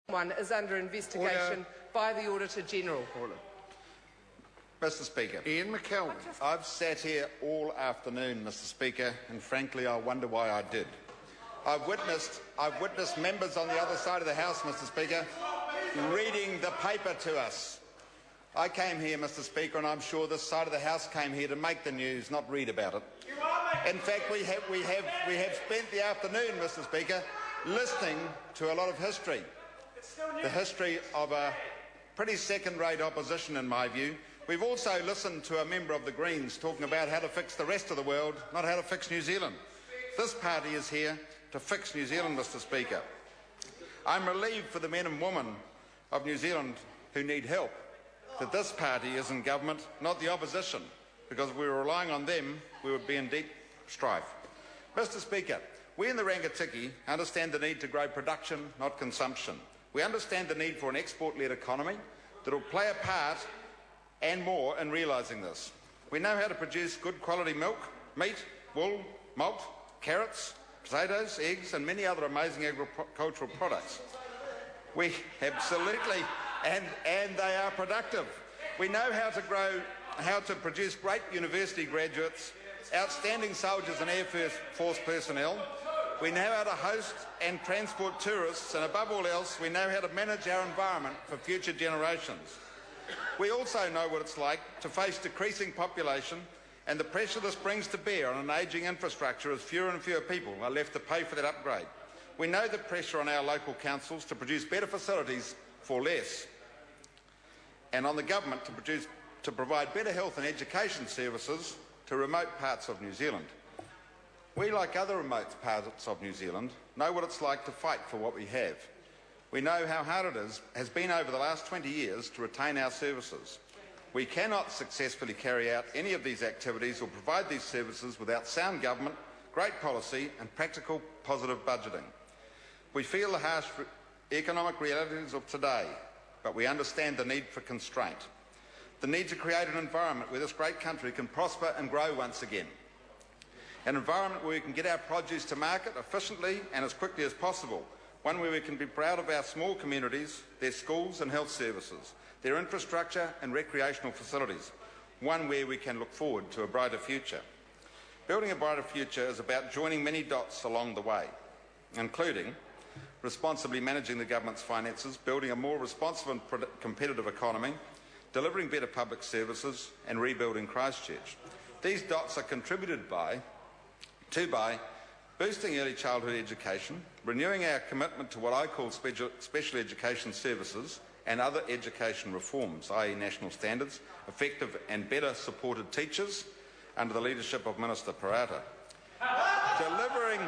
one is under investigation by the Auditor General. Mr. Speaker. Ian McKellen. I've sat here all afternoon, Mr. Speaker, and frankly I wonder why I did. I've witnessed members on the other side of the House, Mr. Speaker, reading the paper to us. I came here, Mr. Speaker, and I'm sure this side of the House came here to make the news, not read about it. In fact, we have spent the afternoon, Mr. Speaker, listening to a lot of history. The history of a pretty second-rate opposition, in my view. We've also listened to a member of the Greens talking about how to fix the rest of the world, not how to fix New Zealand. This party is here to fix New Zealand, Mr. Speaker. I'm relieved for the men and women of New Zealand who need help that this party is in government, not the opposition, because if we were relying on them, we would be in deep strife. Mr. Speaker, we in the Rangitikei understand the need to grow production, not consumption. We understand the need for an export-led economy that will play a part and more in realising this. We know how to produce good quality milk, meat, wool, malt, carrots, potatoes, eggs and many other amazing agricultural products. We absolutely, and they are productive. We know how to produce great university graduates, outstanding soldiers and Air Force personnel. We know how to host and transport tourists, and above all else, we know how to manage our environment for future generations. We also know what it's like to face decreasing population and the pressure this brings to bear on an ageing infrastructure as fewer and fewer people are left to pay for that upgrade. We know the pressure on our local councils to produce better facilities for less, and on the government to provide better health and education services to remote parts of New Zealand. We, like other remote parts of New Zealand, know what it's like to fight for what we have. We know how hard it has been over the last 20 years to retain our services. We cannot successfully carry out any of these activities or provide these services without sound government, great policy and practical positive budgeting. We feel the harsh economic realities of today, but we understand the need for constraint, the need to create an environment where this great country can prosper and grow once again. An environment where we can get our produce to market efficiently and as quickly as possible. One where we can be proud of our small communities, their schools and health services, their infrastructure and recreational facilities. One where we can look forward to a brighter future. Building a brighter future is about joining many dots along the way, including responsibly managing the government's finances, building a more responsive and competitive economy, delivering better public services and rebuilding Christchurch. These dots are contributed by boosting early childhood education, renewing our commitment to what I call special education services and other education reforms, i.e. national standards, effective and better supported teachers under the leadership of Minister Parata. Delivering,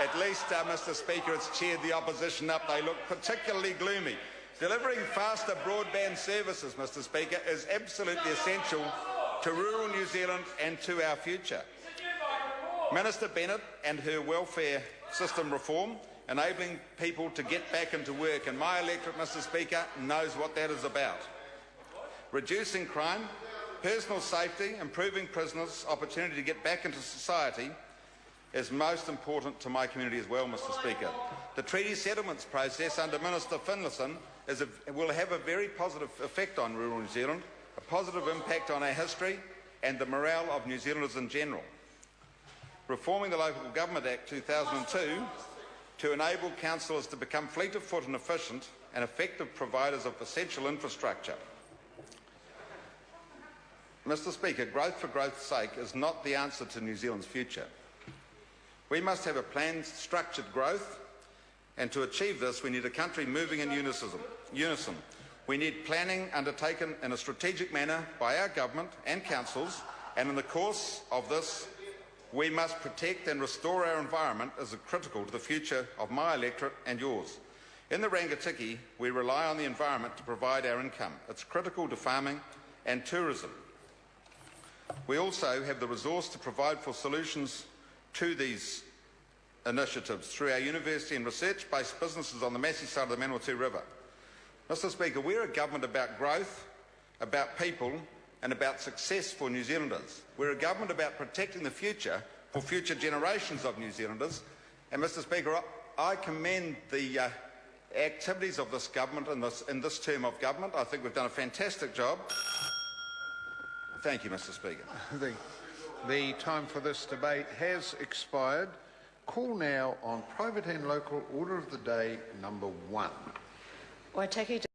at least Mr. Speaker, it's cheered the opposition up, they look particularly gloomy. Delivering faster broadband services, Mr. Speaker, is absolutely essential to rural New Zealand and to our future. Minister Bennett and her welfare system reform, enabling people to get back into work, and my electorate, Mr. Speaker, knows what that is about. Reducing crime, personal safety, improving prisoners' opportunity to get back into society is most important to my community as well, Mr. Speaker. The treaty settlements process under Minister Finlayson will have a very positive effect on rural New Zealand, a positive impact on our history and the morale of New Zealanders in general. Reforming the Local Government Act 2002 to enable councillors to become fleet of foot and efficient and effective providers of essential infrastructure. Mr. Speaker, growth for growth's sake is not the answer to New Zealand's future. We must have a planned, structured growth, and to achieve this we need a country moving in unison. We need planning undertaken in a strategic manner by our government and councils, and in the course of this we must protect and restore our environment as critical to the future of my electorate and yours. In the Rangitikei, we rely on the environment to provide our income. It's critical to farming and tourism. We also have the resource to provide for solutions to these initiatives through our university and research-based businesses on the Massey side of the Manawatu River. Mr. Speaker, we're a government about growth, about people, and about success for New Zealanders. We're a government about protecting the future for future generations of New Zealanders. And Mr. Speaker, I commend the activities of this government in this term of government. I think we've done a fantastic job. Thank you, Mr. Speaker. The time for this debate has expired. Call now on private and local order of the day number 1. Waitaki